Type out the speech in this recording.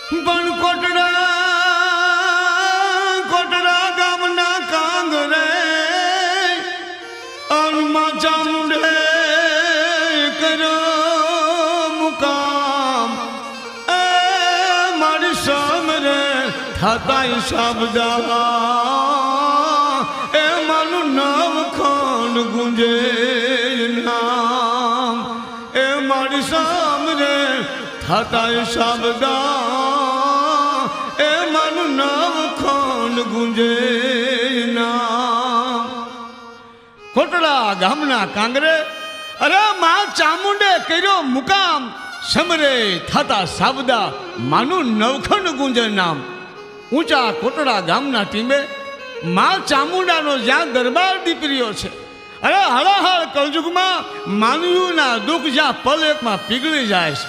પણ કોટડા ગામના કાંગરે અણમાં ચામુંડે કરો મુકામ એ મારી સામરે થાતા શાબદા એ માનું નામ ખંડ ગુંજે નામ એ મારી સામરે થાતા શાબદા એ માનું નામ ખંડ ગુંજે નામ કોટડા ગામના કાંગરે અરે માં ચામુંડે કર્યો મુકામ સમરે થાતા સાબદા માનું નવખંડ ગુંજે નામ ઊંચા કોટડા ગામના ટીમે માં ચામુંડાનો જ્યાં દરબાર દીકરીઓ છે અરે હળહળ કળજુગમાં માનવીઓના દુઃખ જ્યાં પલ એકમાં પીગળી જાય છે।